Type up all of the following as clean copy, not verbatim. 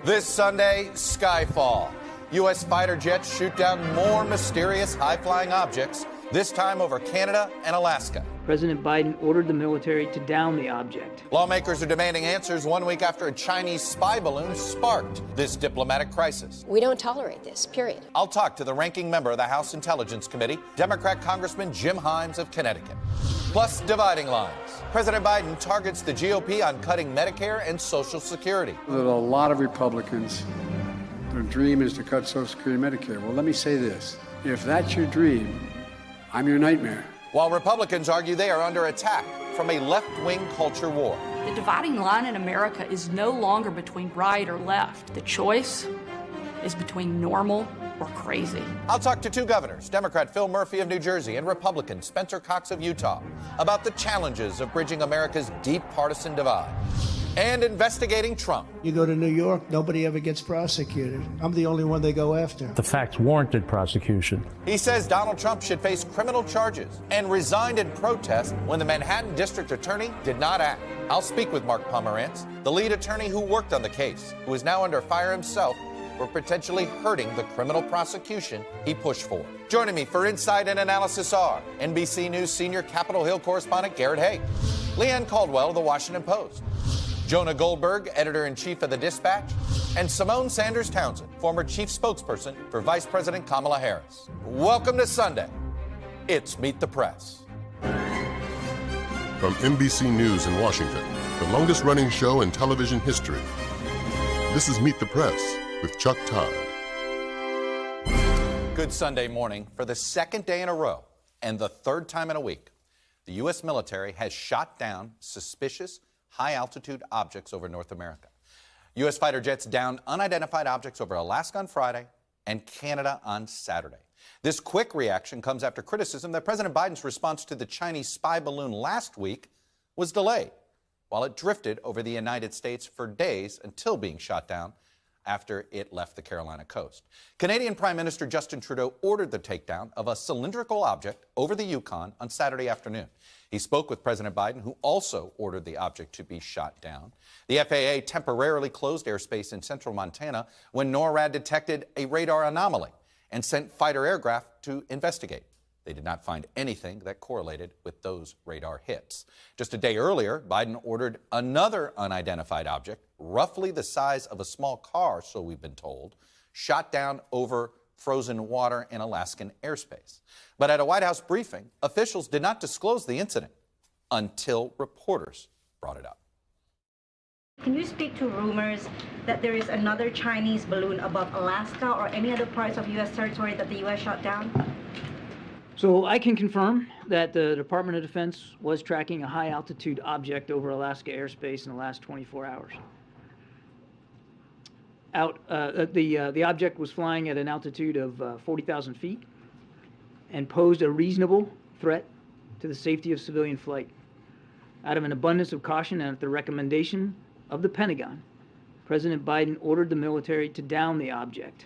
This Sunday, Skyfall. U.S. fighter jets shoot down more mysterious high-flying objects, this time over Canada and Alaska. President Biden ordered the military to down the object. Lawmakers are demanding answers 1 week after a Chinese spy balloon sparked this diplomatic crisis. We don't tolerate this, period. I'll talk to the ranking member of the House Intelligence Committee, Democrat Congressman Jim Himes of Connecticut. Plus, dividing lines. President Biden targets the GOP on cutting Medicare and Social Security. There are a lot of Republicans. Their dream is to cut Social Security and Medicare. Well, let me say this. If that's your dream, I'm your nightmare. While Republicans argue they are under attack from a left-wing culture war. The dividing line in America is no longer between right or left. The choice is between normal or crazy. I'll talk to two governors, Democrat Phil Murphy of New Jersey and Republican Spencer Cox of Utah, about the challenges of bridging America's deep partisan divide. And investigating Trump. You go to New York, nobody ever gets prosecuted. I'm the only one they go after. The facts warranted prosecution. He says Donald Trump should face criminal charges and resigned in protest when the Manhattan District Attorney did not act. I'll speak with Mark Pomerantz, the lead attorney who worked on the case, who is now under fire himself for potentially hurting the criminal prosecution he pushed for. Joining me for Insight and Analysis are NBC News senior Capitol Hill correspondent Garrett Haake, Leanne Caldwell of The Washington Post, Jonah Goldberg, editor-in-chief of The Dispatch, and Simone Sanders Townsend, former chief spokesperson for Vice President Kamala Harris. Welcome to Sunday. It's Meet the Press. From NBC News in Washington, the longest-running show in television history, this is Meet the Press with Chuck Todd. Good Sunday morning. For the second day in a row and the third time in a week, the U.S. military has shot down suspicious high-altitude objects over North America. U.S. fighter jets downed unidentified objects over Alaska on Friday and Canada on Saturday. This quick reaction comes after criticism that President Biden's response to the Chinese spy balloon last week was delayed, while it drifted over the United States for days until being shot down after it left the Carolina coast. Canadian Prime Minister Justin Trudeau ordered the takedown of a cylindrical object over the Yukon on Saturday afternoon. He spoke with President Biden, who also ordered the object to be shot down. The FAA temporarily closed airspace in central Montana when NORAD detected a radar anomaly and sent fighter aircraft to investigate. They did not find anything that correlated with those radar hits. Just a day earlier, Biden ordered another unidentified object, roughly the size of a small car, so we've been told, shot down over frozen water in Alaskan airspace. But at a White House briefing, officials did not disclose the incident until reporters brought it up. Can you speak to rumors that there is another Chinese balloon above Alaska or any other parts of U.S. territory that the U.S. shot down? So I can confirm that the Department of Defense was tracking a high-altitude object over Alaska airspace in the last 24 hours. The object was flying at an altitude of 40,000 feet and posed a reasonable threat to the safety of civilian flight. Out of an abundance of caution and at the recommendation of the Pentagon, President Biden ordered the military to down the object.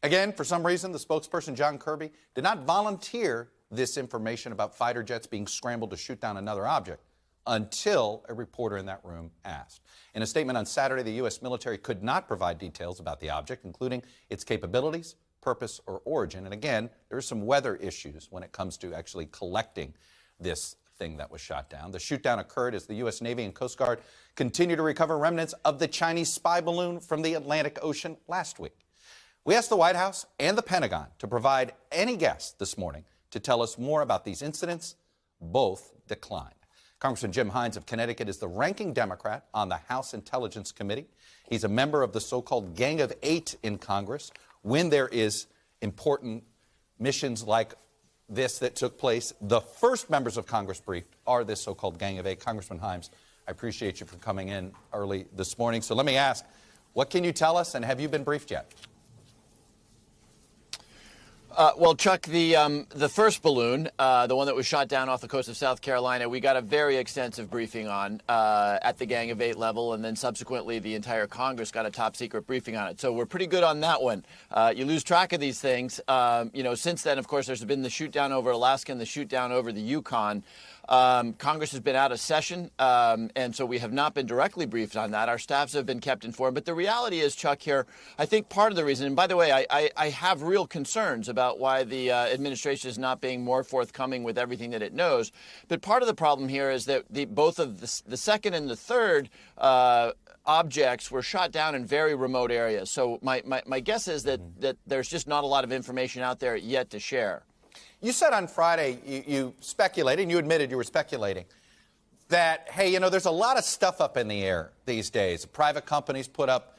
Again, for some reason, the spokesperson, John Kirby, did not volunteer this information about fighter jets being scrambled to shoot down another object until a reporter in that room asked. In a statement on Saturday, the U.S. military could not provide details about the object, including its capabilities, purpose, or origin. And again, there are some weather issues when it comes to actually collecting this thing that was shot down. The shoot down occurred as the U.S. Navy and Coast Guard continue to recover remnants of the Chinese spy balloon from the Atlantic Ocean last week. We asked the White House and the Pentagon to provide any guest this morning to tell us more about these incidents. Both declined. Congressman Jim Himes of Connecticut is the ranking Democrat on the House Intelligence Committee. He's a member of the so-called Gang of Eight in Congress. When there is important missions like this that took place, the first members of Congress briefed are this so-called Gang of Eight. Congressman Himes, I appreciate you for coming in early this morning. So let me ask, what can you tell us, and have you been briefed yet? Well, Chuck, the first balloon, the one that was shot down off the coast of South Carolina, we got a very extensive briefing on at the Gang of Eight level, and then subsequently the entire Congress got a top-secret briefing on it. So we're pretty good on that one. You lose track of these things. Since then, of course, there's been the shoot-down over Alaska and the shoot-down over the Yukon. Congress has been out of session, and so we have not been directly briefed on that. Our staffs have been kept informed. But the reality is, Chuck, here, I think part of the reason, and by the way, I have real concerns about why the administration is not being more forthcoming with everything that it knows. But part of the problem here is that both of the second and the third objects were shot down in very remote areas. So my guess is that there's just not a lot of information out there yet to share. You said on Friday, you speculated, and you admitted you were speculating, that, hey, you know, there's a lot of stuff up in the air these days. Private companies put up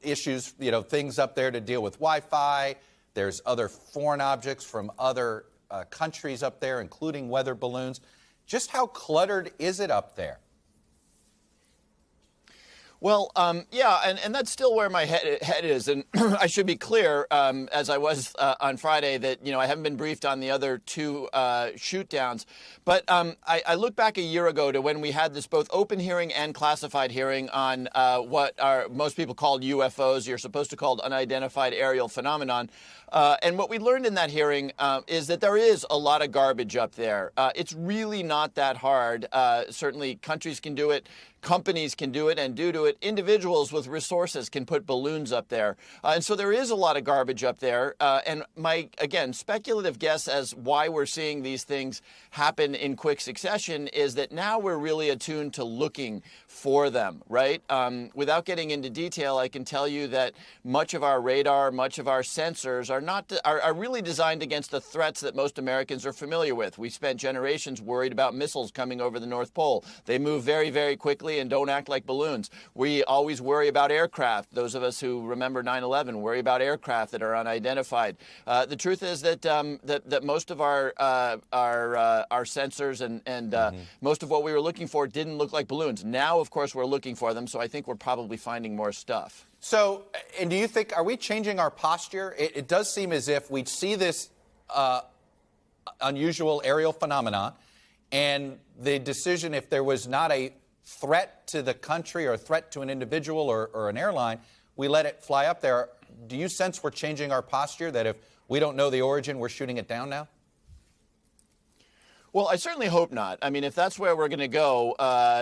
issues, you know, things up there to deal with Wi-Fi. There's other foreign objects from other countries up there, including weather balloons. Just how cluttered is it up there? Well, yeah, and that's still where my head is. And I should be clear, as I was on Friday, that, you know, I haven't been briefed on the other two shoot downs. But I look back a year ago to when we had this both open hearing and classified hearing on what are most people called UFOs. You're supposed to call unidentified aerial phenomenon. And what we learned in that hearing is that there is a lot of garbage up there. It's really not that hard. Certainly countries can do it. Companies can do it and do it. Individuals with resources can put balloons up there. And so there is a lot of garbage up there. And my, again, speculative guess as why we're seeing these things happen in quick succession is that now we're really attuned to looking for them, right? Without getting into detail, I can tell you that much of our radar, much of our sensors are really designed against the threats that most Americans are familiar with. We spent generations worried about missiles coming over the North Pole. They move very, very quickly and don't act like balloons. We always worry about aircraft. Those of us who remember 9/11 worry about aircraft that are unidentified. The truth is that that most of our sensors and most of what we were looking for didn't look like balloons. Now, of course, we're looking for them, so I think we're probably finding more stuff. So, and do you think, are we changing our posture? It does seem as if we see this unusual aerial phenomenon, and the decision, if there was not a threat to the country or a threat to an individual or an airline, we let it fly up there. Do you sense we're changing our posture, that if we don't know the origin, we're shooting it down now? Well, I certainly hope not. I mean, if that's where we're going to go,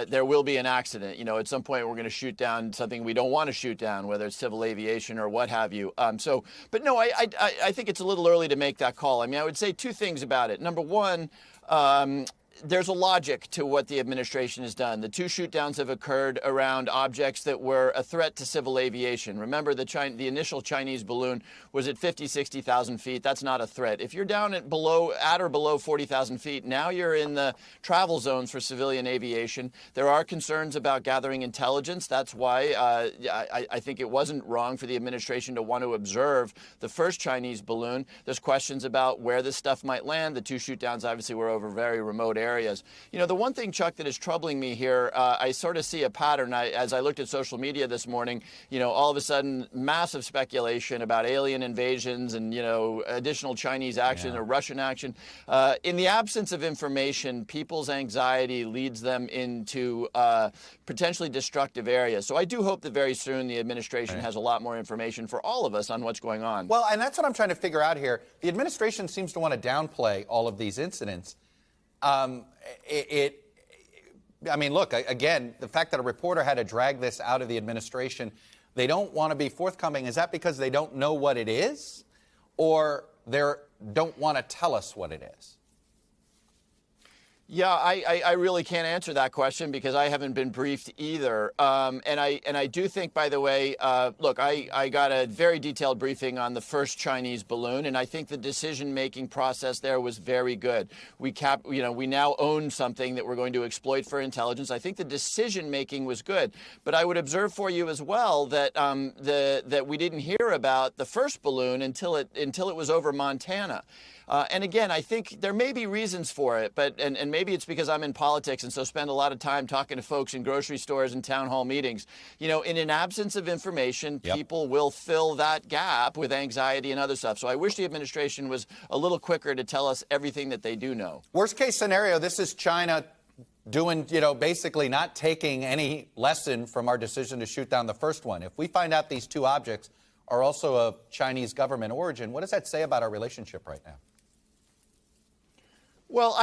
there will be an accident. You know, at some point we're going to shoot down something we don't want to shoot down, whether it's civil aviation or what have you. But no, I think it's a little early to make that call. I mean, I would say two things about it. Number one, there's a logic to what the administration has done. The two shoot downs have occurred around objects that were a threat to civil aviation. Remember, the initial Chinese balloon was at 50, 60,000 feet. That's not a threat. If you're down at or below 40,000 feet, now you're in the travel zones for civilian aviation. There are concerns about gathering intelligence. That's why I think it wasn't wrong for the administration to want to observe the first Chinese balloon. There's questions about where this stuff might land. The two shoot downs obviously were over very remote areas. You know, the one thing, Chuck, that is troubling me here, I sort of see a pattern. As I looked at social media this morning, you know, all of a sudden, massive speculation about alien invasions and, you know, additional Chinese action or Russian action. In the absence of information, people's anxiety leads them into potentially destructive areas. So I do hope that very soon the administration has a lot more information for all of us on what's going on. Well, and that's what I'm trying to figure out here. The administration seems to want to downplay all of these incidents. I mean, look, again, the fact that a reporter had to drag this out of the administration, they don't want to be forthcoming. Is that because they don't know what it is, or they don't want to tell us what it is? Yeah, I really can't answer that question because I haven't been briefed either. And I do think, by the way, look, I got a very detailed briefing on the first Chinese balloon, and I think the decision-making process there was very good. We now own something that we're going to exploit for intelligence. I think the decision-making was good, but I would observe for you as well that that we didn't hear about the first balloon until it was over Montana. And again, I think there may be reasons for it, but and maybe it's because I'm in politics and so spend a lot of time talking to folks in grocery stores and town hall meetings. You know, in an absence of information, people will fill that gap with anxiety and other stuff. So I wish the administration was a little quicker to tell us everything that they do know. Worst case scenario, this is China doing, you know, basically not taking any lesson from our decision to shoot down the first one. If we find out these two objects are also of Chinese government origin, what does that say about our relationship right now? Well,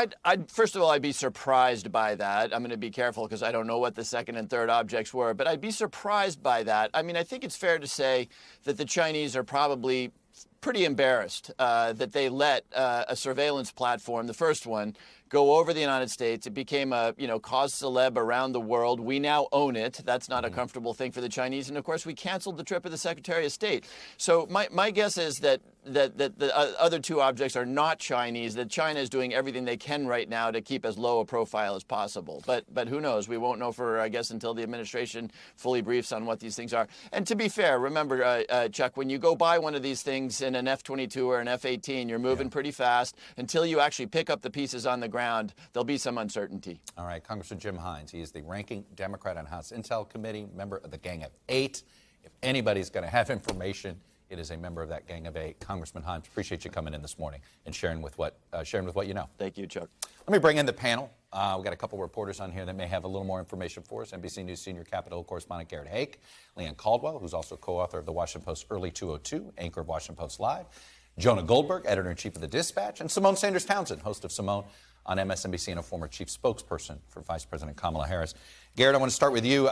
first of all, I'd be surprised by that. I'm going to be careful because I don't know what the second and third objects were, but I'd be surprised by that. I mean, I think it's fair to say that the Chinese are probably pretty embarrassed that they let a surveillance platform, the first one, go over the United States. It became a, cause celeb around the world. We now own it. That's not a comfortable thing for the Chinese. And of course, we canceled the trip of the Secretary of State. So my guess is that the other two objects are not Chinese, that China is doing everything they can right now to keep as low a profile as possible. But who knows? We won't know for, I guess, until the administration fully briefs on what these things are. And to be fair, remember, Chuck, when you go buy one of these things in an F-22 or an F-18, you're moving pretty fast. Until you actually pick up the pieces on the ground, there'll be some uncertainty. All right, Congressman Jim Hines. He is the ranking Democrat on House Intel Committee, member of the Gang of Eight. If anybody's going to have information, it is a member of that Gang of Eight. Congressman Hines, appreciate you coming in this morning and sharing with what you know. Thank you, Chuck. Let me bring in the panel. We've got a couple reporters on here that may have a little more information for us. NBC News senior Capitol correspondent Garrett Hake, Leanne Caldwell, who's also co-author of the Washington Post Early 202, anchor of Washington Post Live, Jonah Goldberg, editor-in-chief of The Dispatch, and Simone Sanders-Townsend, host of Simone on MSNBC and a former chief spokesperson for Vice President Kamala Harris. Garrett, I want to start with you.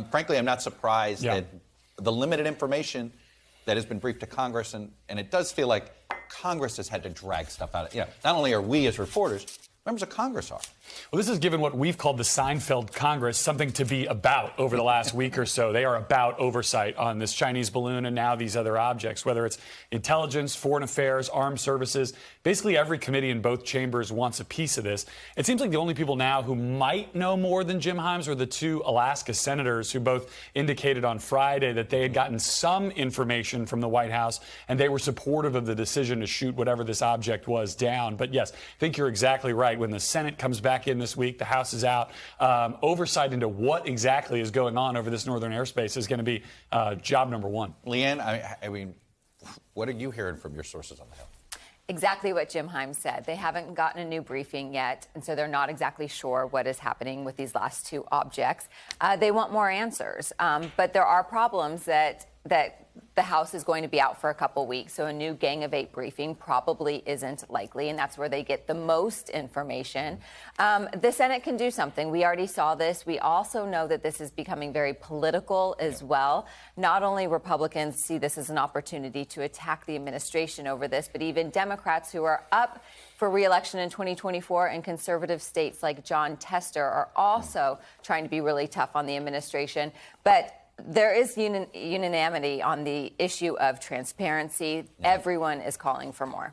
Frankly, I'm not surprised that the limited information that has been briefed to Congress, and it does feel like Congress has had to drag stuff out. Not only are we as reporters, members of Congress are. Well, this has given what we've called the Seinfeld Congress something to be about over the last week or so. They are about oversight on this Chinese balloon and now these other objects, whether it's intelligence, foreign affairs, armed services. Basically, every committee in both chambers wants a piece of this. It seems like the only people now who might know more than Jim Himes are the two Alaska senators who both indicated on Friday that they had gotten some information from the White House and they were supportive of the decision to shoot whatever this object was down. But yes, I think you're exactly right. When the Senate comes back in this week, the House is out. Oversight into what exactly is going on over this northern airspace is going to be job number one. Leanne, I mean, what are you hearing from your sources on the Hill? Exactly what Jim Himes said. They haven't gotten a new briefing yet, and so they're not exactly sure what is happening with these last two objects. They want more answers, but there are problems that the House is going to be out for a couple weeks, so a new Gang of Eight briefing probably isn't likely, and that's where they get the most information. The Senate can do something. We already saw this. We also know that this is becoming very political as well. Not only Republicans see this as an opportunity to attack the administration over this, but even Democrats who are up for re-election in 2024 in conservative states like John Tester are also trying to be really tough on the administration. But there is unanimity on the issue of transparency. Everyone is calling for more.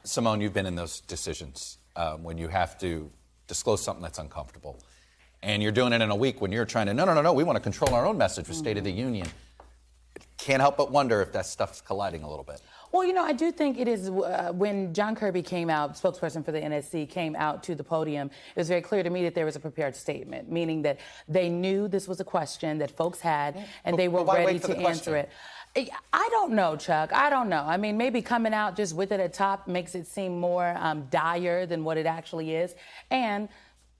Simone, you've been in those decisions when you have to disclose something that's uncomfortable. And you're doing it in a week when you're trying to, no, we want to control our own message with State of the Union. Can't help but wonder if that stuff's colliding a little bit. Well, I do think it is when John Kirby came out, spokesperson for the NSC, came out to the podium, it was very clear to me that there was a prepared statement, meaning that they knew this was a question that folks had and they were ready to answer it. I don't know, Chuck. I don't know. I mean, maybe coming out just with it at top makes it seem more dire than what it actually is. And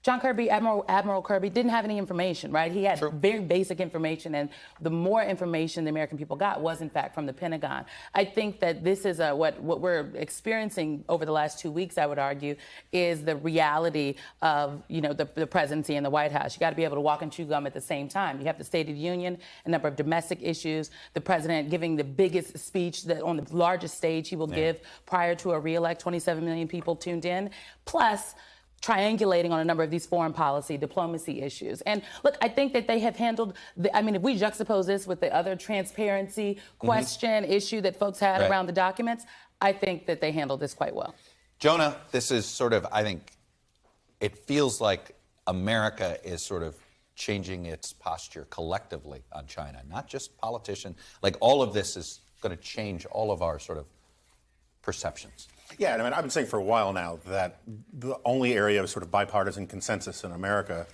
John Kirby, Admiral Kirby, didn't have any information, right? He had very basic information, and the more information the American people got was, in fact, from the Pentagon. I think that this is what we're experiencing over the last 2 weeks, I would argue, is the reality of, the presidency in the White House. You got to be able to walk and chew gum at the same time. You have the State of the Union, a number of domestic issues, the president giving the biggest speech on the largest stage he will give prior to a re-elect, 27 million people tuned in, plus triangulating on a number of these foreign policy, diplomacy issues. And look, I think that they have handled, if we juxtapose this with the other transparency question issue that folks had around the documents, I think that they handled this quite well. Jonah, this is sort of, I think, it feels like America is sort of changing its posture collectively on China, not just politicians. Like all of this is going to change all of our sort of perceptions. Yeah, I mean, I've been saying for a while now that the only area of sort of bipartisan consensus in America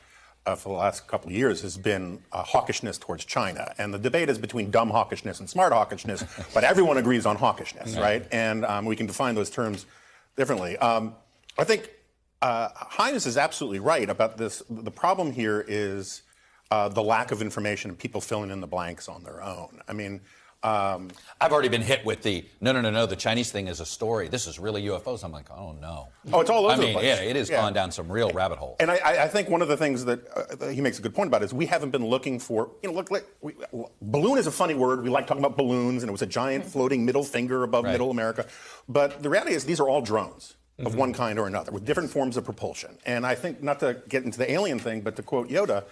for the last couple of years has been hawkishness towards China. And the debate is between dumb hawkishness and smart hawkishness, but everyone agrees on hawkishness, right? And we can define those terms differently. I think Hines is absolutely right about this. The problem here is the lack of information and people filling in the blanks on their own. I mean, I've already been hit with the no. The Chinese thing is a story. This is really UFOs. I'm like, oh no. Oh, it's all over the place. Yeah, it has gone down some real rabbit holes. And I think one of the things that he makes a good point about is we haven't been looking for. Balloon is a funny word. We like talking about balloons, and it was a giant floating middle finger above Middle America. But the reality is these are all drones of one kind or another with different forms of propulsion. And I think, not to get into the alien thing, but to quote Yoda,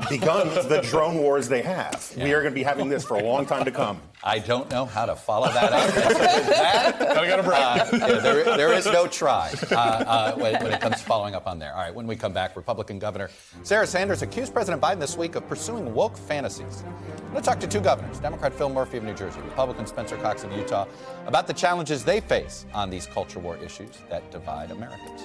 begun the drone wars they have. Yeah. We are going to be having this for a long time to come. I don't know how to follow that up. There is no try when it comes to following up on there. All right, when we come back, Republican Governor Sarah Sanders accused President Biden this week of pursuing woke fantasies. I'm going to talk to two governors, Democrat Phil Murphy of New Jersey, Republican Spencer Cox of Utah, about the challenges they face on these culture war issues that divide Americans.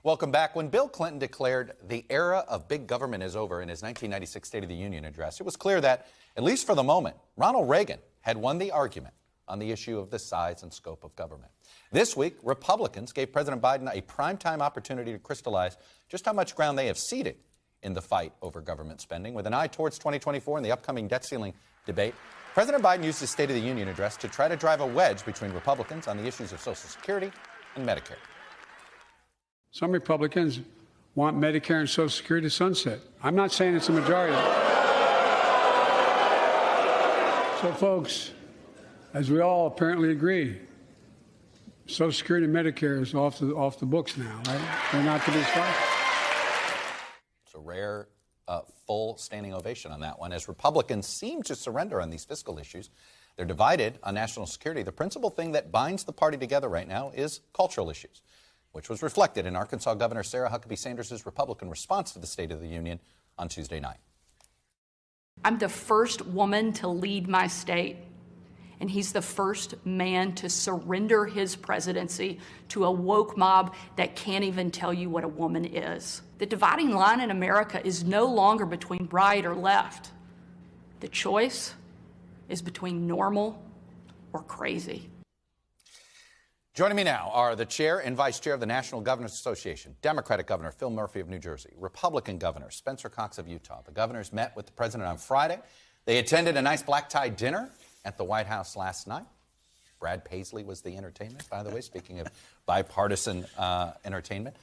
Welcome back. When Bill Clinton declared the era of big government is over in his 1996 State of the Union address, it was clear that, at least for the moment, Ronald Reagan had won the argument on the issue of the size and scope of government. This week, Republicans gave President Biden a primetime opportunity to crystallize just how much ground they have ceded in the fight over government spending. With an eye towards 2024 and the upcoming debt ceiling debate, President Biden used his State of the Union address to try to drive a wedge between Republicans on the issues of Social Security and Medicare. Some Republicans want Medicare and Social Security to sunset. I'm not saying it's a majority. So, folks, as we all apparently agree, Social Security and Medicare is off the books now, right? They're not to be stopped. It's a rare, full standing ovation on that one. As Republicans seem to surrender on these fiscal issues, they're divided on national security. The principal thing that binds the party together right now is cultural issues, which was reflected in Arkansas Governor Sarah Huckabee Sanders' Republican response to the State of the Union on Tuesday night. I'm the first woman to lead my state, and he's the first man to surrender his presidency to a woke mob that can't even tell you what a woman is. The dividing line in America is no longer between right or left. The choice is between normal or crazy. Joining me now are the chair and vice chair of the National Governors Association, Democratic Governor Phil Murphy of New Jersey, Republican Governor Spencer Cox of Utah. The governors met with the president on Friday. They attended a nice black-tie dinner at the White House last night. Brad Paisley was the entertainment, by the way, speaking of bipartisan entertainment.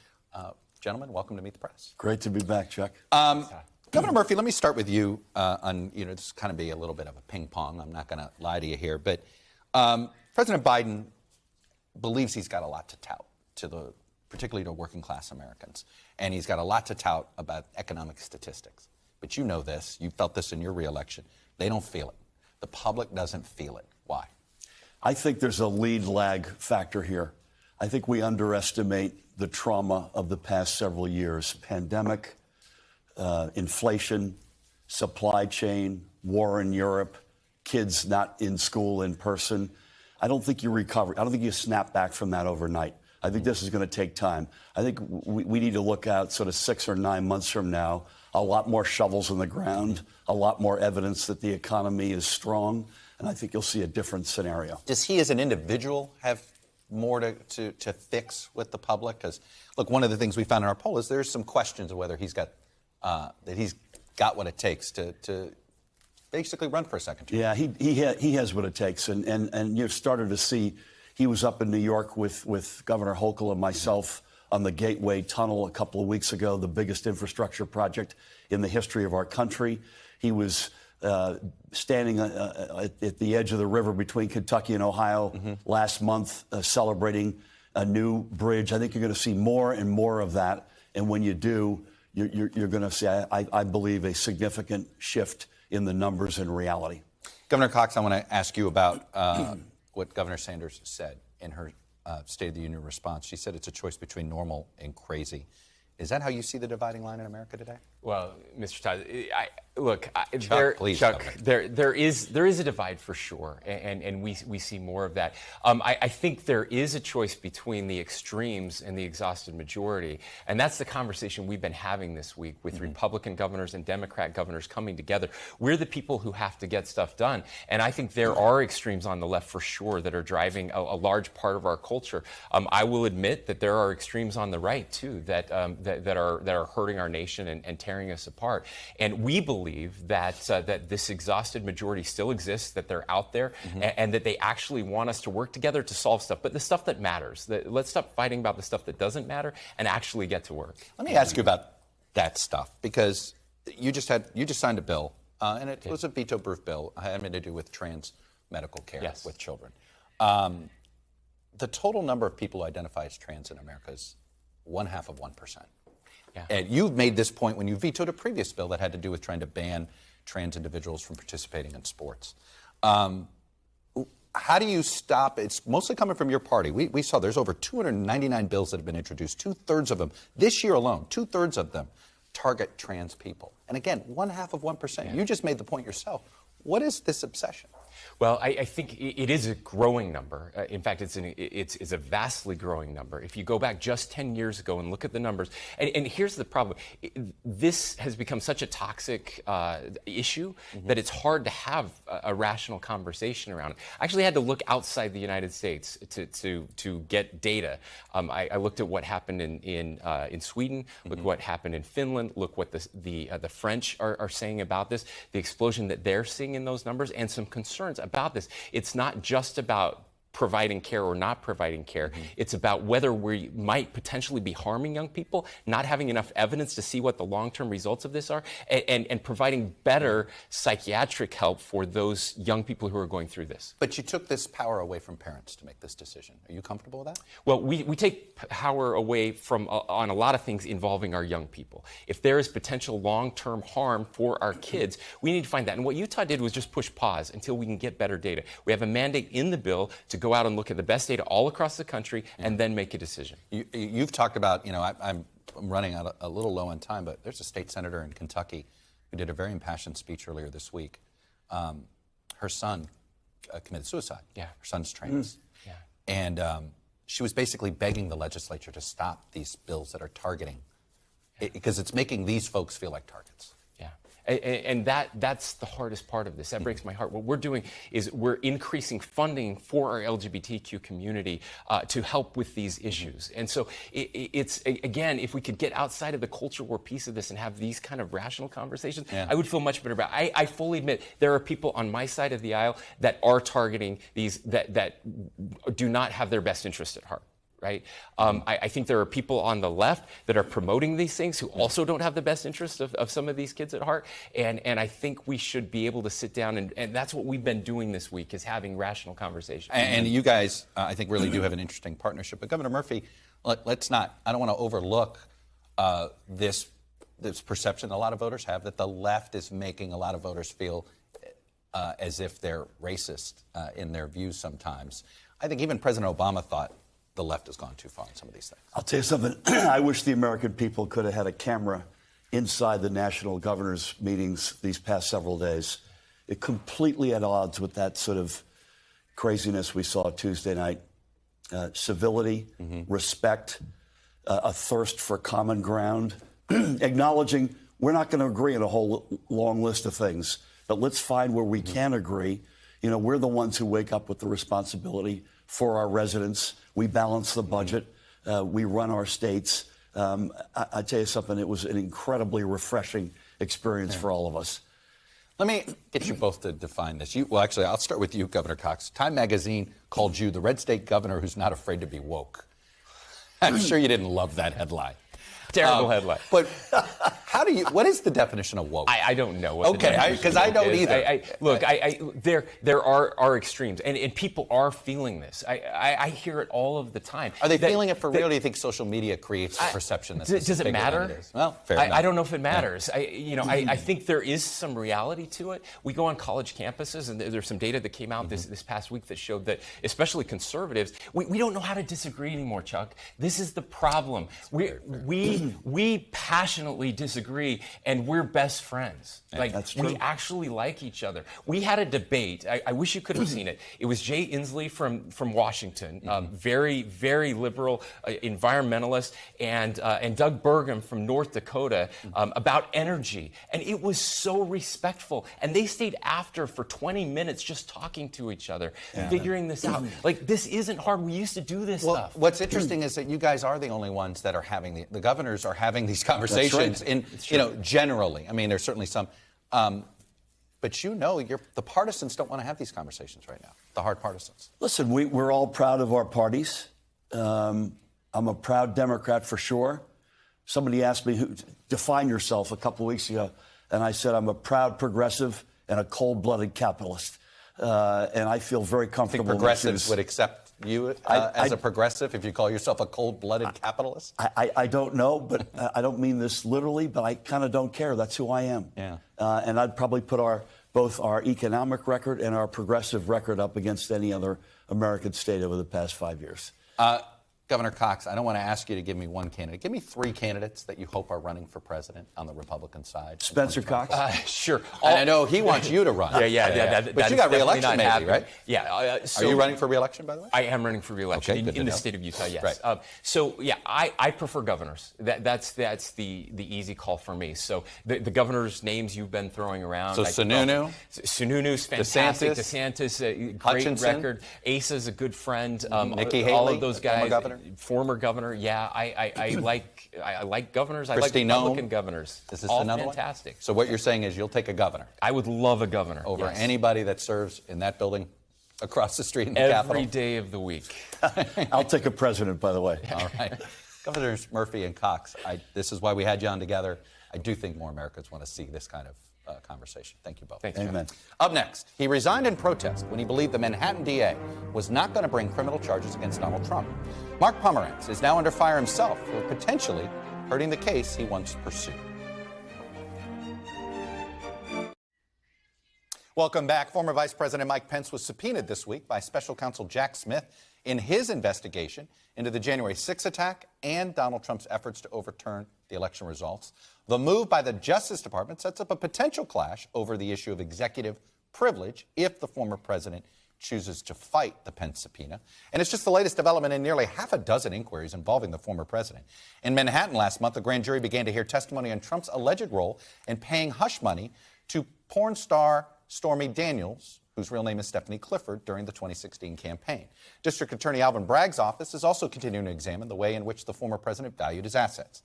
Gentlemen, welcome to Meet the Press. Great to be back, Chuck. Governor Murphy, let me start with you on, this kind of be a little bit of a ping pong. I'm not going to lie to you here, but President Biden believes he's got a lot to tout particularly to working class Americans. And he's got a lot to tout about economic statistics. But you know this, you felt this in your reelection. They don't feel it. The public doesn't feel it. Why? I think there's a lead lag factor here. I think we underestimate the trauma of the past several years. Pandemic, inflation, supply chain, war in Europe, kids not in school in person. I don't think you recover. I don't think you snap back from that overnight. I think this is going to take time. I think we need to look out sort of 6 or 9 months from now, a lot more shovels in the ground, a lot more evidence that the economy is strong, and I think you'll see a different scenario. Does he as an individual have more to fix with the public? Because, look, one of the things we found in our poll is there's some questions of whether he's got what it takes to basically run for a second term. Yeah, he has what it takes, and you've started to see. He was up in New York with Governor Hochul and myself on the Gateway Tunnel a couple of weeks ago, the biggest infrastructure project in the history of our country. He was standing at the edge of the river between Kentucky and Ohio last month, celebrating a new bridge. I think you're going to see more and more of that, and when you do, you're going to see, I believe, a significant shift in the numbers and reality. Governor Cox, I want to ask you about what Governor Sanders said in her State of the Union response. She said it's a choice between normal and crazy. Is that how you see the dividing line in America today? Well, Mr. Todd, Chuck, there is a divide for sure, and we see more of that. I think there is a choice between the extremes and the exhausted majority, and that's the conversation we've been having this week with Republican governors and Democrat governors coming together. We're the people who have to get stuff done, and I think there are extremes on the left for sure that are driving a large part of our culture. I will admit that there are extremes on the right too that that are hurting our nation and tearing us apart. And we believe that that this exhausted majority still exists, that they're out there, and that they actually want us to work together to solve stuff. But the stuff that matters, let's stop fighting about the stuff that doesn't matter and actually get to work. Let me ask you about that stuff, because you just signed a bill, and it was a veto-proof bill, having to do with trans medical care with children. The total number of people who identify as trans in America is 0.5%. Yeah. And you've made this point when you vetoed a previous bill that had to do with trying to ban trans individuals from participating in sports. How do you stop? It's mostly coming from your party. We saw there's over 299 bills that have been introduced. 2/3 of them, this year alone, 2/3 of them target trans people. And again, 0.5%. Yeah. You just made the point yourself. What is this obsession? Well, I think it is a growing number. In fact, it's a vastly growing number. If you go back just 10 years ago and look at the numbers, and here's the problem. This has become such a toxic issue that it's hard to have a rational conversation around it. I actually had to look outside the United States to get data. I looked at what happened in Sweden, look what happened in Finland, look what the French are saying about this, the explosion that they're seeing in those numbers, and some concerns about this. It's not just about providing care or not providing care. It's about whether we might potentially be harming young people, not having enough evidence to see what the long-term results of this are, and providing better psychiatric help for those young people who are going through this. But you took this power away from parents to make this decision. Are you comfortable with that? Well, we take power away from on a lot of things involving our young people. If there is potential long-term harm for our kids, we need to find that. And what Utah did was just push pause until we can get better data. We have a mandate in the bill to go out and look at the best data all across the country and then make a decision. You've talked about, I'm running out a little low on time, but there's a state senator in Kentucky who did a very impassioned speech earlier this week. Her son committed suicide. Yeah. Her son's trans. Yeah. And she was basically begging the legislature to stop these bills that are targeting, because it's making these folks feel like targets. And that's the hardest part of this. That breaks my heart. What we're doing is we're increasing funding for our LGBTQ community to help with these issues. And so it's, again, if we could get outside of the culture war piece of this and have these kind of rational conversations, I would feel much better about it. I fully admit there are people on my side of the aisle that are targeting these, that do not have their best interest at heart. Right? I think there are people on the left that are promoting these things who also don't have the best interest of some of these kids at heart. And I think we should be able to sit down, and that's what we've been doing this week, is having rational conversations. And you guys, I think, really do have an interesting partnership. But Governor Murphy, I don't want to overlook this perception a lot of voters have that the left is making a lot of voters feel as if they're racist in their views sometimes. I think even President Obama thought the left has gone too far on some of these things. I'll tell you something. I wish the American people could have had a camera inside the national governors' meetings these past several days. It completely at odds with that sort of craziness we saw Tuesday night. Civility, respect, a thirst for common ground, acknowledging we're not going to agree on a whole long list of things, but let's find where we can agree. You know, we're the ones who wake up with the responsibility for our residents. We balance the budget. We run our states. I tell you something, it was an incredibly refreshing experience for all of us. Let me get you both to define this. Well, actually, I'll start with you, Governor Cox. Time magazine called you the red state governor who's not afraid to be woke. I'm sure you didn't love that headline. Terrible headline. But what is the definition of woke? I don't know what the definition is. Because I don't either. Look, there are extremes, and people are feeling this. I hear it all of the time. Are they feeling it for real, or do you think social media creates the perception that does it matter? Well, fair enough. I don't know if it matters. I think there is some reality to it. We go on college campuses, and there's some data that came out this past week that showed that, especially conservatives, we don't know how to disagree anymore, Chuck. This is the problem. We passionately disagree, and we're best friends. We actually like each other. We had a debate. I wish you could have seen it. It was Jay Inslee from Washington, very, very liberal environmentalist, and Doug Burgum from North Dakota about energy. And it was so respectful. And they stayed after for 20 minutes just talking to each other, figuring this out. Like, this isn't hard. We used to do this stuff. What's interesting is that you guys are the only ones that are having the governor governors are having these conversations. Generally. I mean, there's certainly some. But the partisans don't want to have these conversations right now, the hard partisans. Listen, we're all proud of our parties. I'm a proud Democrat for sure. Somebody asked me, define yourself a couple of weeks ago, and I said I'm a proud progressive and a cold-blooded capitalist. And I feel very comfortable. I think progressives would accept you as a progressive if you call yourself a cold-blooded capitalist? I don't know, but I don't mean this literally, but I kind of don't care. That's who I am. Yeah. And I'd probably put both our economic record and our progressive record up against any other American state over the past 5 years. Governor Cox, I don't want to ask you to give me one candidate. Give me 3 candidates that you hope are running for president on the Republican side. Spencer Cox? Sure. And I know he wants you to run. Yeah. But you got re-election maybe, right? Yeah. Are you running for re-election, by the way? I am running for re-election in the state of Utah, yes. Right. I prefer governors. That's the easy call for me. So the governors' names you've been throwing around. So Sununu? Sununu's fantastic. DeSantis, great Hutchinson. record. Asa's a good friend. Nikki Haley, all of those guys. Former governor. Former governor, yeah. I like governors. I like Kristi Republican Noem. governors. Is this all another fantastic. One? So what you're saying is you'll take a governor. I would love a governor over yes. anybody that serves in that building across the street in the Capitol. Every day of the week. I'll take a president, by the way. All right. Governors Murphy and Cox, this is why we had you on together. I do think more Americans want to see this kind of conversation. Thank you both. Thank you. Amen. Up next, he resigned in protest when he believed the Manhattan DA was not going to bring criminal charges against Donald Trump. Mark Pomerantz is now under fire himself for potentially hurting the case he once pursued. Welcome back. Former Vice President Mike Pence was subpoenaed this week by Special Counsel Jack Smith in his investigation into the January 6 attack and Donald Trump's efforts to overturn the election results. The move by the Justice Department sets up a potential clash over the issue of executive privilege if the former president chooses to fight the Pence subpoena. And it's just the latest development in nearly half a dozen inquiries involving the former president. In Manhattan last month, the grand jury began to hear testimony on Trump's alleged role in paying hush money to porn star Stormy Daniels, whose real name is Stephanie Clifford, during the 2016 campaign. District Attorney Alvin Bragg's office is also continuing to examine the way in which the former president valued his assets.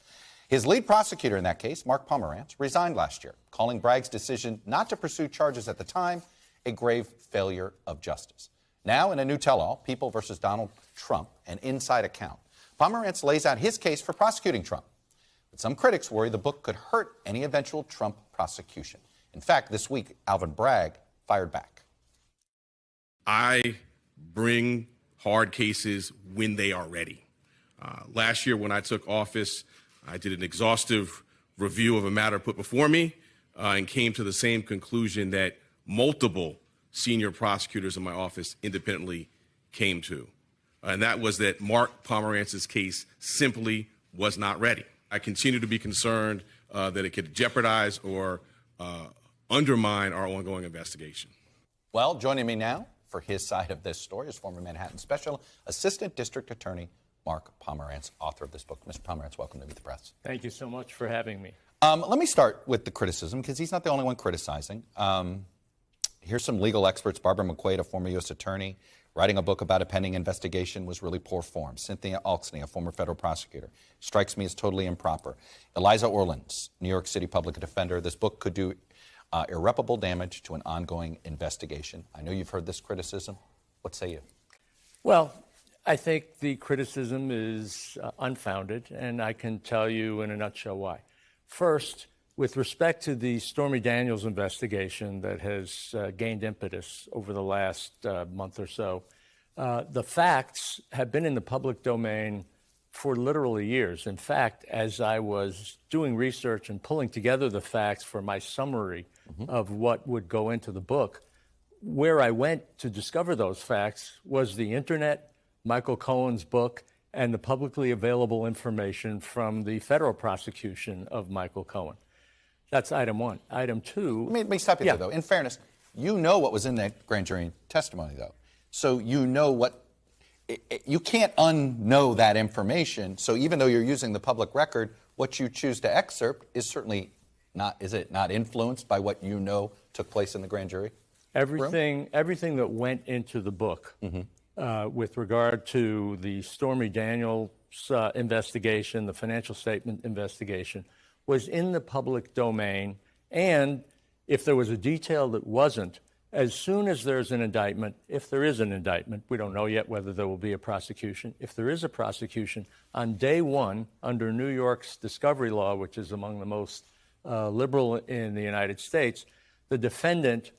His lead prosecutor in that case, Mark Pomerantz, resigned last year, calling Bragg's decision not to pursue charges at the time a grave failure of justice. Now, in a new tell-all, People versus Donald Trump, an inside account, Pomerantz lays out his case for prosecuting Trump. But some critics worry the book could hurt any eventual Trump prosecution. In fact, this week, Alvin Bragg fired back. I bring hard cases when they are ready. Last year, when I took office, I did an exhaustive review of a matter put before me and came to the same conclusion that multiple senior prosecutors in my office independently came to. And that was that Mark Pomerantz's case simply was not ready. I continue to be concerned that it could jeopardize or undermine our ongoing investigation. Well, joining me now for his side of this story is former Manhattan Special Assistant District Attorney Mark Pomerantz, author of this book. Mr. Pomerantz, welcome to Meet the Press. Thank you so much for having me. Let me start with the criticism, because he's not the only one criticizing. Here's some legal experts. Barbara McQuaid, a former U.S. attorney, writing a book about a pending investigation was really poor form. Cynthia Alksney, a former federal prosecutor, strikes me as totally improper. Eliza Orlins, New York City public defender, this book could do irreparable damage to an ongoing investigation. I know you've heard this criticism. What say you? Well, I think the criticism is unfounded, and I can tell you in a nutshell why. First, with respect to the Stormy Daniels investigation that has gained impetus over the last month or so, the facts have been in the public domain for literally years. In fact, as I was doing research and pulling together the facts for my summary of what would go into the book, where I went to discover those facts was the internet, Michael Cohen's book, and the publicly available information from the federal prosecution of Michael Cohen. That's item one. Item two... Let me stop you there, though. In fairness, you know what was in that grand jury testimony, though. So you know what... You can't unknow that information. So even though you're using the public record, what you choose to excerpt is certainly not... Is it not influenced by what you know took place in the grand jury? Everything that went into the book with regard to the Stormy Daniels investigation, the financial statement investigation, was in the public domain. And if there was a detail that wasn't, as soon as there's an indictment, if there is an indictment, we don't know yet whether there will be a prosecution. If there is a prosecution, on day one, under New York's discovery law, which is among the most liberal in the United States, the defendant,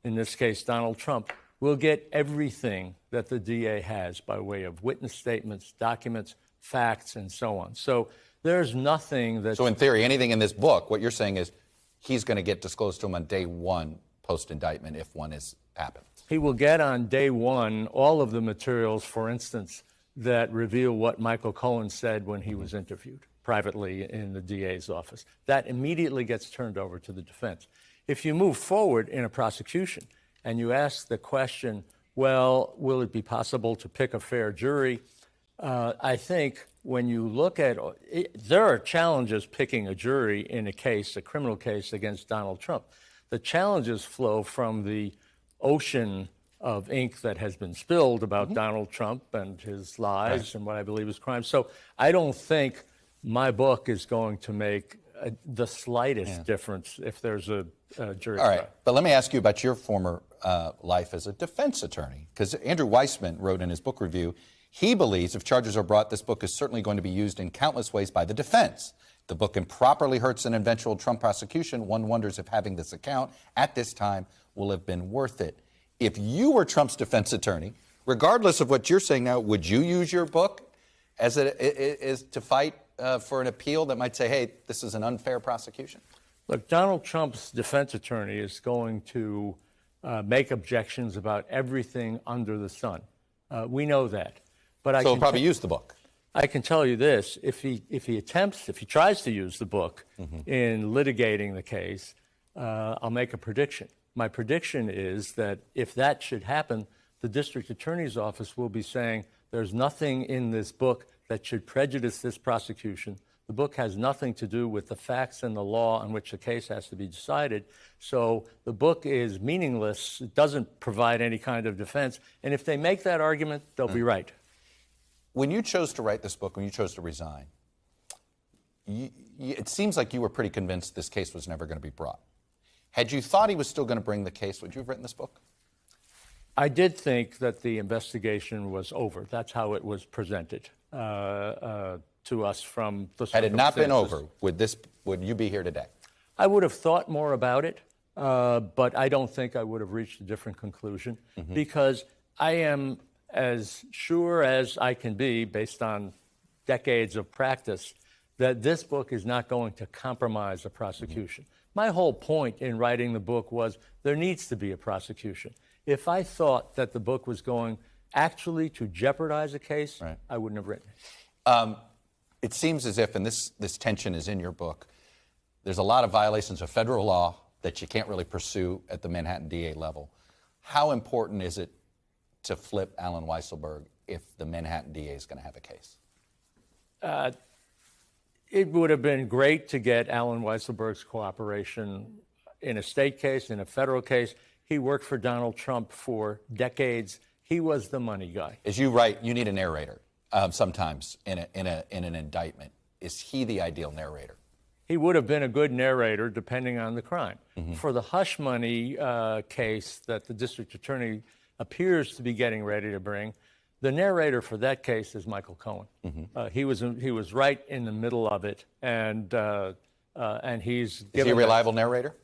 in this case Donald Trump, will get everything that the DA has by way of witness statements, documents, facts, and so on. So there's nothing that... So in theory, anything in this book, what you're saying is he's going to get disclosed to him on day one post-indictment if one is happened. He will get on day one all of the materials, for instance, that reveal what Michael Cohen said when he was interviewed privately in the DA's office. That immediately gets turned over to the defense. If you move forward in a prosecution and you ask the question, well, will it be possible to pick a fair jury? I think when you look at it, there are challenges picking a jury in a case, a criminal case against Donald Trump. The challenges flow from the ocean of ink that has been spilled about Donald Trump and his lies and what I believe is crimes. So I don't think my book is going to make the slightest difference if there's a jury trial. All right, trial. but let me ask you about your former life as a defense attorney, because Andrew Weissman wrote in his book review, he believes if charges are brought, this book is certainly going to be used in countless ways by the defense. The book improperly hurts an eventual Trump prosecution. One wonders if having this account at this time will have been worth it. If you were Trump's defense attorney, regardless of what you're saying now, would you use your book as to fight for an appeal that might say, hey, this is an unfair prosecution? Look, Donald Trump's defense attorney is going to make objections about everything under the sun. We know that. But so he'll probably use the book. I can tell you this, if he tries to use the book in litigating the case, I'll make a prediction. My prediction is that if that should happen, the district attorney's office will be saying there's nothing in this book that should prejudice this prosecution. The book has nothing to do with the facts and the law on which the case has to be decided. So the book is meaningless. It doesn't provide any kind of defense. And if they make that argument, they'll be right. When you chose to write this book, when you chose to resign, it seems like you were pretty convinced this case was never going to be brought. Had you thought he was still going to bring the case, would you have written this book? I did think that the investigation was over. That's how it was presented to us from the circumstances. Had it not been over, would you be here today? I would have thought more about it, but I don't think I would have reached a different conclusion because I am as sure as I can be, based on decades of practice, that this book is not going to compromise a prosecution. My whole point in writing the book was there needs to be a prosecution. If I thought that the book was going actually to jeopardize a case, I wouldn't have written it. It seems as if, and this tension is in your book, there's a lot of violations of federal law that you can't really pursue at the Manhattan DA level. How important is it to flip Alan Weisselberg if the Manhattan DA is going to have a case? It would have been great to get Alan Weisselberg's cooperation in a state case, in a federal case. He worked for Donald Trump for decades. He was the money guy. As you write, you need a narrator sometimes in an indictment. Is he the ideal narrator? He would have been a good narrator depending on the crime. For the hush money case that the district attorney appears to be getting ready to bring, the narrator for that case is Michael Cohen. He was right in the middle of it, and he's. Is he a reliable narrator?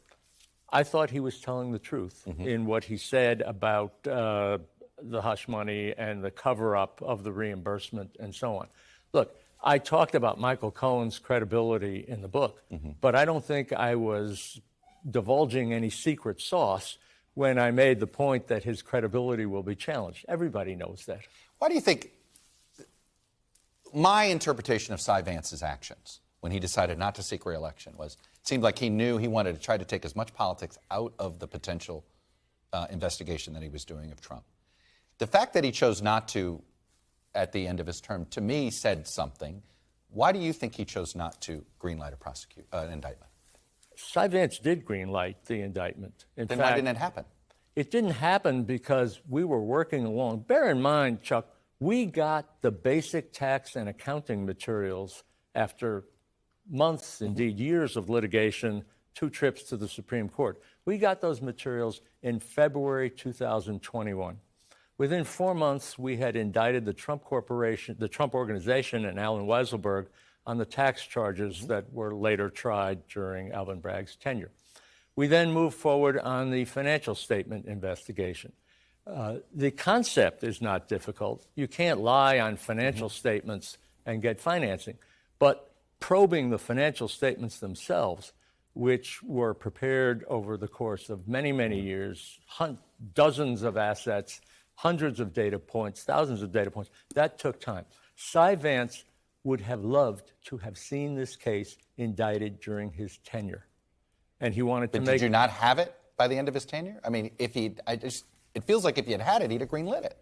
I thought he was telling the truth in what he said about the hush money and the cover-up of the reimbursement and so on. Look, I talked about Michael Cohen's credibility in the book, but I don't think I was divulging any secret sauce when I made the point that his credibility will be challenged. Everybody knows that. Why do you think my interpretation of Cy Vance's actions when he decided not to seek re-election was, it seemed like he knew he wanted to try to take as much politics out of the potential investigation that he was doing of Trump. The fact that he chose not to at the end of his term, to me, said something. Why do you think he chose not to greenlight an indictment? Cy Vance did greenlight the indictment. In then fact, why didn't it happen? It didn't happen because we were working along. Bear in mind, Chuck, We got the basic tax and accounting materials after months, indeed years of litigation, 2 trips to the Supreme Court. We got those materials in February 2021. Within 4 months, we had indicted the Trump Corporation, the Trump Organization, and Alan Weisselberg on the tax charges that were later tried during Alvin Bragg's tenure. We then moved forward on the financial statement investigation. The concept is not difficult. You can't lie on financial statements and get financing. But probing the financial statements themselves, which were prepared over the course of many, many years, dozens of assets, hundreds of data points, thousands of data points, that took time. Cy Vance would have loved to have seen this case indicted during his tenure. And he wanted to make... Did you not have it by the end of his tenure? I mean, it feels like if he had had it, he'd have greenlit it.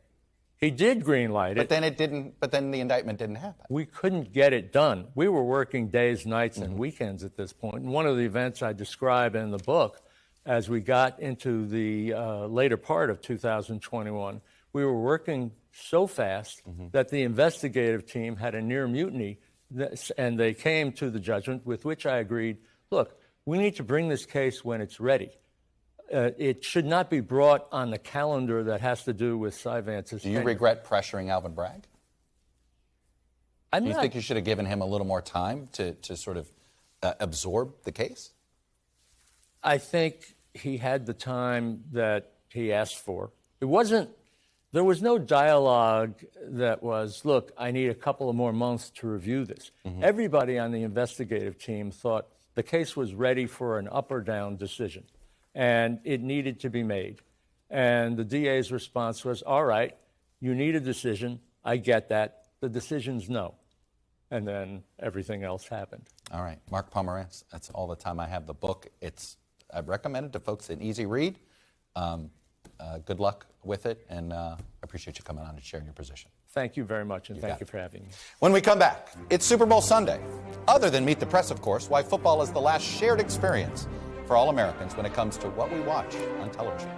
He did greenlight it. But then it didn't. But then the indictment didn't happen. We couldn't get it done. We were working days, nights, and weekends at this point. And one of the events I describe in the book, as we got into the later part of 2021, we were working so fast that the investigative team had a near mutiny, and they came to the judgment with which I agreed, look, we need to bring this case when it's ready. It should not be brought on the calendar that has to do with Cy Vance's tenure. Do you regret pressuring Alvin Bragg? Do you think you should have given him a little more time to sort of absorb the case? I think he had the time that he asked for. There was no dialogue that was, look, I need a couple of more months to review this. Everybody on the investigative team thought the case was ready for an up or down decision, and it needed to be made. And the DA's response was, all right, you need a decision. I get that. The decision's no. And then everything else happened. All right. Mark Pomerantz, that's all the time I have. The book, I recommend it to folks, an easy read. Good luck with it, and I appreciate you coming on and sharing your position. Thank you very much, and thank you for having me. When we come back, it's Super Bowl Sunday. Other than Meet the Press, of course, why football is the last shared experience for all Americans when it comes to what we watch on television.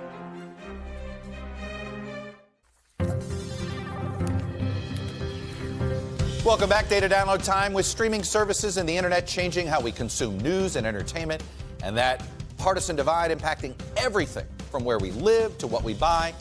Welcome back. Data download time. With streaming services and the internet changing how we consume news and entertainment, and that partisan divide impacting everything from where we live to what we buy,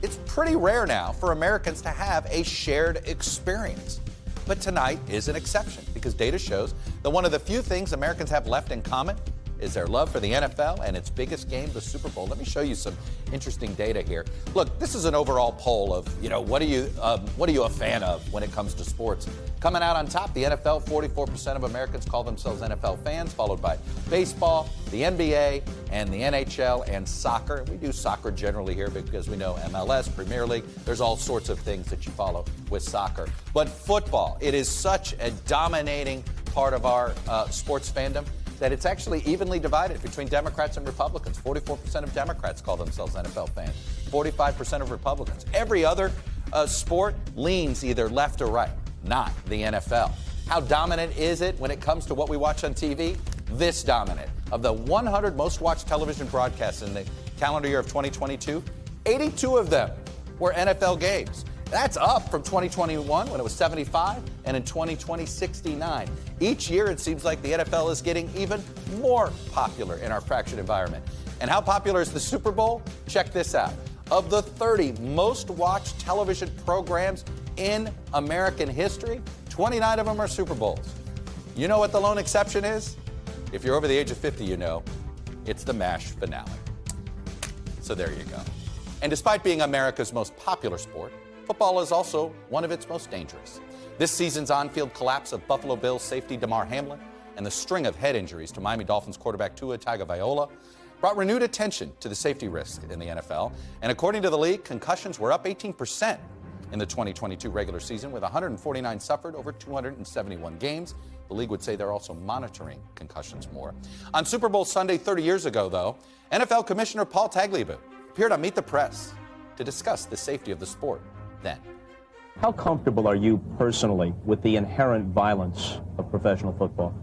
it's pretty rare now for Americans to have a shared experience. But tonight is an exception, because data shows that one of the few things Americans have left in common is their love for the NFL and its biggest game, the Super Bowl. Let me show you some interesting data here. Look, this is an overall poll of, what are you a fan of when it comes to sports? Coming out on top, the NFL, 44% of Americans call themselves NFL fans, followed by baseball, the NBA, and the NHL, and soccer. We do soccer generally here because we know MLS, Premier League. There's all sorts of things that you follow with soccer. But football, it is such a dominating part of our sports fandom that it's actually evenly divided between Democrats and Republicans. 44% of Democrats call themselves NFL fans, 45% of Republicans. Every other sport leans either left or right, not the NFL. How dominant is it when it comes to what we watch on TV? This dominant. Of the 100 most watched television broadcasts in the calendar year of 2022, 82 of them were NFL games. That's up from 2021 when it was 75, and in 2020, 69. Each year, it seems like the NFL is getting even more popular in our fractured environment. And how popular is the Super Bowl? Check this out. Of the 30 most watched television programs in American history, 29 of them are Super Bowls. You know what the lone exception is? If you're over the age of 50, you know, it's the MASH finale. So there you go. And despite being America's most popular sport, football is also one of its most dangerous. This season's on-field collapse of Buffalo Bills safety Damar Hamlin and the string of head injuries to Miami Dolphins quarterback Tua Tagovailoa brought renewed attention to the safety risk in the NFL. And according to the league, concussions were up 18% in the 2022 regular season, with 149 suffered over 271 games. The league would say they're also monitoring concussions more. On Super Bowl Sunday 30 years ago, though, NFL Commissioner Paul Tagliabue appeared on Meet the Press to discuss the safety of the sport then. How comfortable are you personally with the inherent violence of professional football?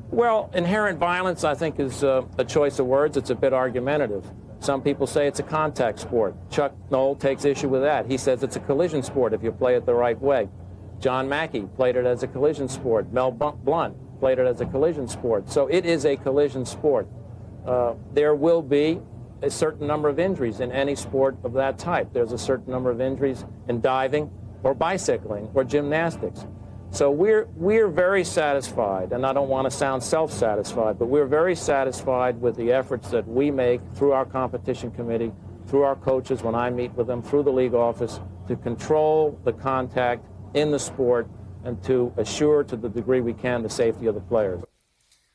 Well, inherent violence, I think, is a choice of words. It's a bit argumentative. Some people say it's a contact sport. Chuck Noll takes issue with that. He says it's a collision sport if you play it the right way. John Mackey played it as a collision sport. Mel Blunt played it as a collision sport. So it is a collision sport. There will be a certain number of injuries in any sport of that type. There's a certain number of injuries in diving or bicycling or gymnastics. So we're very satisfied, and I don't want to sound self-satisfied, but we're very satisfied with the efforts that we make through our competition committee, through our coaches when I meet with them, through the league office, to control the contact in the sport and to assure to the degree we can the safety of the players.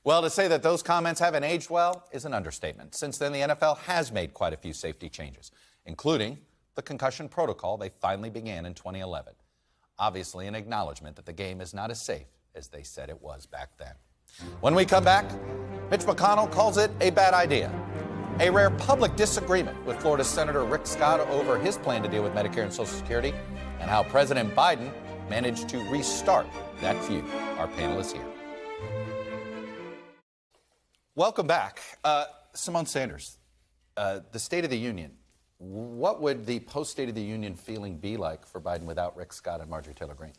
Well, to say that those comments haven't aged well is an understatement. Since then, the NFL has made quite a few safety changes, including the concussion protocol they finally began in 2011. Obviously, an acknowledgement that the game is not as safe as they said it was back then. When we come back, Mitch McConnell calls it a bad idea. A rare public disagreement with Florida Senator Rick Scott over his plan to deal with Medicare and Social Security, and how President Biden managed to restart that feud. Our panel is here. Welcome back. Simone Sanders, the State of the Union. What would the post-State of the Union feeling be like for Biden without Rick Scott and Marjorie Taylor Greene?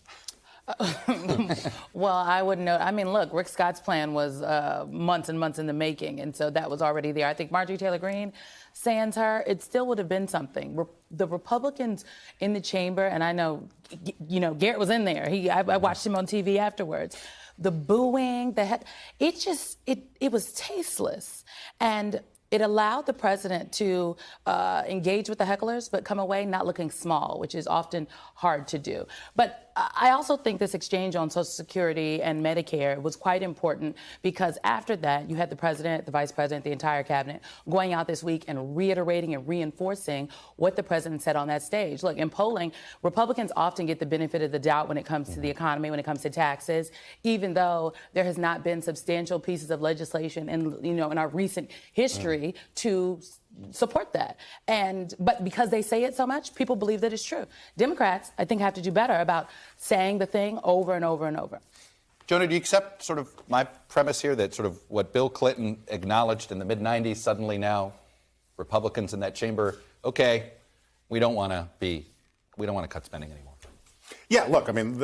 Well, I wouldn't know. I mean, look, Rick Scott's plan was months and months in the making, and so that was already there. I think Marjorie Taylor Greene, sans her, it still would have been something. The Republicans in the chamber, and I know, Garrett was in there. I watched him on TV afterwards. The booing, it was tasteless. And it allowed the president to engage with the hecklers, but come away not looking small, which is often hard to do. But I also think this exchange on Social Security and Medicare was quite important because after that, you had the president, the vice president, the entire cabinet going out this week and reiterating and reinforcing what the president said on that stage. Look, in polling, Republicans often get the benefit of the doubt when it comes to the economy, when it comes to taxes, even though there has not been substantial pieces of legislation in our recent history to support that. But because they say it so much, people believe that it's true. Democrats, I think, have to do better about saying the thing over and over and over. Jonah, do you accept sort of my premise here that sort of what Bill Clinton acknowledged in the mid-90s, suddenly now Republicans in that chamber, okay, we don't want to cut spending anymore? Yeah, look, I mean,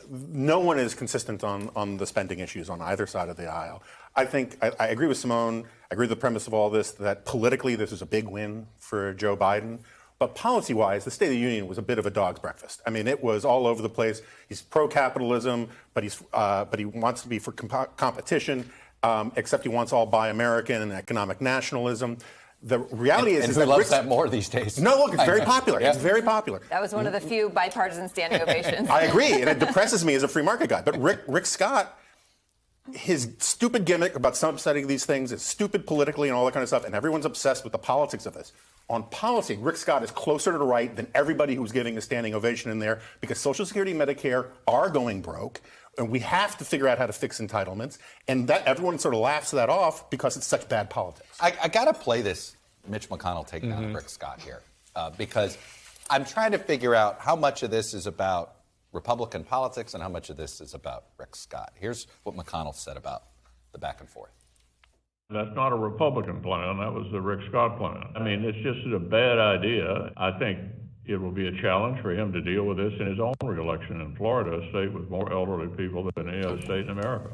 no one is consistent on the spending issues on either side of the aisle. I think I agree with Simone. I agree with the premise of all this, that politically this is a big win for Joe Biden. But policy-wise, the State of the Union was a bit of a dog's breakfast. I mean, it was all over the place. He's pro-capitalism, but he wants to be for competition, except he wants all buy American and economic nationalism. The reality is who loves that more these days? No, look, it's very popular. Yeah. It's very popular. That was one of the few bipartisan standing ovations. I agree, and it depresses me as a free market guy. But Rick Scott, his stupid gimmick about subsetting these things is stupid politically and all that kind of stuff, and everyone's obsessed with the politics of this. On policy, Rick Scott is closer to the right than everybody who's giving a standing ovation in there because Social Security and Medicare are going broke. And we have to figure out how to fix entitlements. And that everyone sort of laughs that off because it's such bad politics. I got to play this Mitch McConnell take down Rick Scott here because I'm trying to figure out how much of this is about Republican politics and how much of this is about Rick Scott. Here's what McConnell said about the back and forth. That's not a Republican plan. That was the Rick Scott plan. I mean, it's just a bad idea. I think it will be a challenge for him to deal with this in his own reelection in Florida, a state with more elderly people than any other state in America.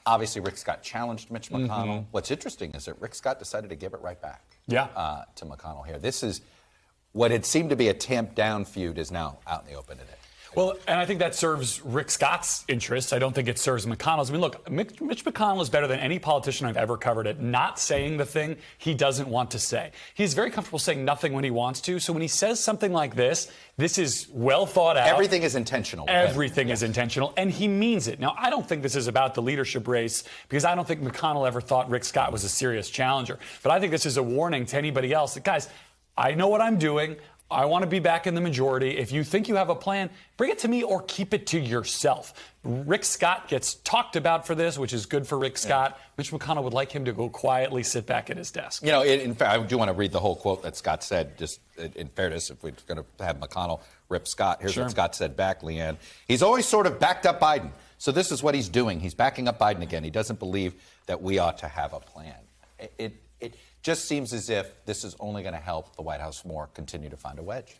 Obviously, Rick Scott challenged Mitch McConnell. What's interesting is that Rick Scott decided to give it right back to McConnell here. This is what had seemed to be a tamped-down feud is now out in the open today. Well, and I think that serves Rick Scott's interests. I don't think it serves McConnell's. I mean, look, Mitch McConnell is better than any politician I've ever covered at not saying the thing he doesn't want to say. He's very comfortable saying nothing when he wants to. So when he says something like this is well thought out. Everything is intentional. Everything is intentional, and he means it. Now, I don't think this is about the leadership race because I don't think McConnell ever thought Rick Scott was a serious challenger. But I think this is a warning to anybody else that, guys, I know what I'm doing. I want to be back in the majority. If you think you have a plan, bring it to me or keep it to yourself. Rick Scott gets talked about for this, which is good for Rick Scott. Mitch McConnell would like him to go quietly sit back at his desk. You know, in fact, I do want to read the whole quote that Scott said, just in fairness, if we're going to have McConnell rip Scott. Here's what Scott said back, Leanne. He's always sort of backed up Biden, So this is what he's doing. He's backing up Biden again. He doesn't believe that we ought to have a plan. It just seems as if this is only going to help the White House more continue to find a wedge.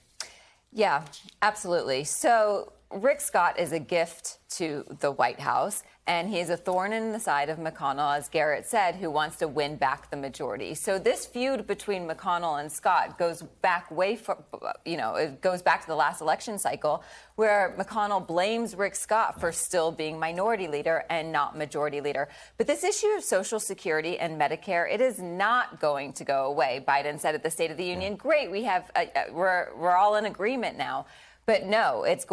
Yeah, absolutely. So Rick Scott is a gift to the White House, and he is a thorn in the side of McConnell, as Garrett said, who wants to win back the majority. So this feud between McConnell and Scott goes back it goes back to the last election cycle, where McConnell blames Rick Scott for still being minority leader and not majority leader. But this issue of Social Security and Medicare, it is not going to go away. Biden said at the State of the Union, great, we're all in agreement now. But no, it's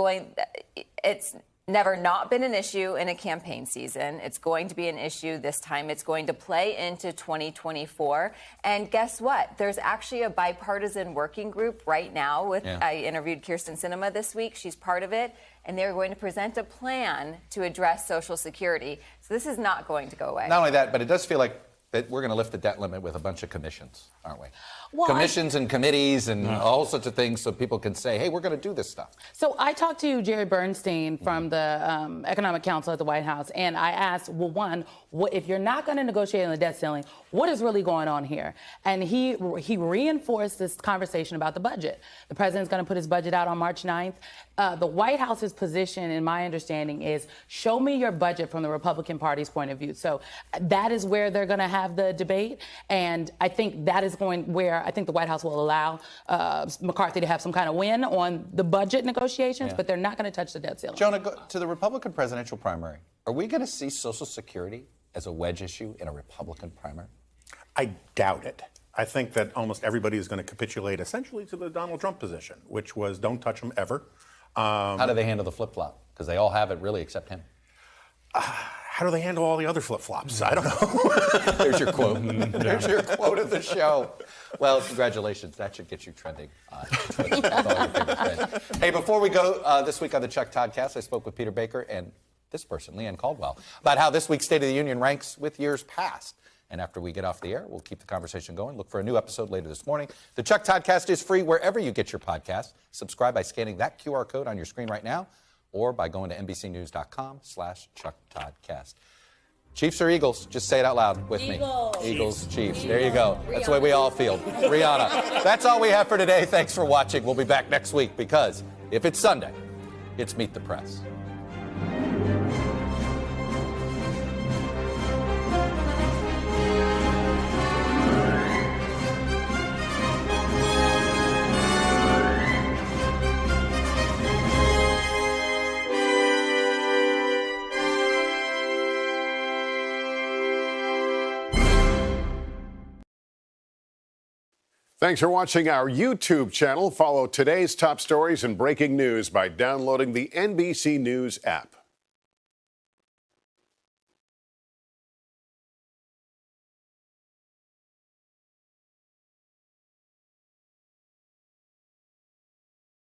never not been an issue in a campaign season. It's going to be an issue this time. It's going to play into 2024. And guess what? There's actually a bipartisan working group right now I interviewed Kirsten Sinema this week. She's part of it. And they're going to present a plan to address Social Security. So this is not going to go away. Not only that, but it does feel like that we're going to lift the debt limit with a bunch of commissions, aren't we? Well, commissions and committees and all sorts of things so people can say, hey, we're going to do this stuff. So I talked to Jerry Bernstein from the Economic Council at the White House, and I asked, well, one, if you're not going to negotiate on the debt ceiling, what is really going on here? And he reinforced this conversation about the budget. The president's going to put his budget out on March 9th. The White House's position, in my understanding, is show me your budget from the Republican Party's point of view. So that is where they're going to have the debate. And I think that is where I think the White House will allow McCarthy to have some kind of win on the budget negotiations, but they're not going to touch the debt ceiling. Jonah, to the Republican presidential primary, are we going to see Social Security as a wedge issue in a Republican primary? I doubt it. I think that almost everybody is going to capitulate essentially to the Donald Trump position, which was don't touch him ever. How do they handle the flip-flop? Because they all have it, really, except him. How do they handle all the other flip-flops? I don't know. There's your quote. There's your quote of the show. Well, congratulations. That should get you trending on Twitter. That's all your favorite things. Hey, before we go this week on the Chuck Toddcast, I spoke with Peter Baker and this person, Leanne Caldwell, about how this week's State of the Union ranks with years past. And after we get off the air, we'll keep the conversation going. Look for a new episode later this morning. The Chuck Toddcast is free wherever you get your podcast. Subscribe by scanning that QR code on your screen right now or by going to NBCnews.com/Chuck Toddcast. Chiefs or Eagles? Just say it out loud with me. Eagles, Chiefs. There you go. That's the way we all feel. Rihanna. That's all we have for today. Thanks for watching. We'll be back next week because if it's Sunday, it's Meet the Press. Thanks for watching our YouTube channel. Follow today's top stories and breaking news by downloading the NBC News app.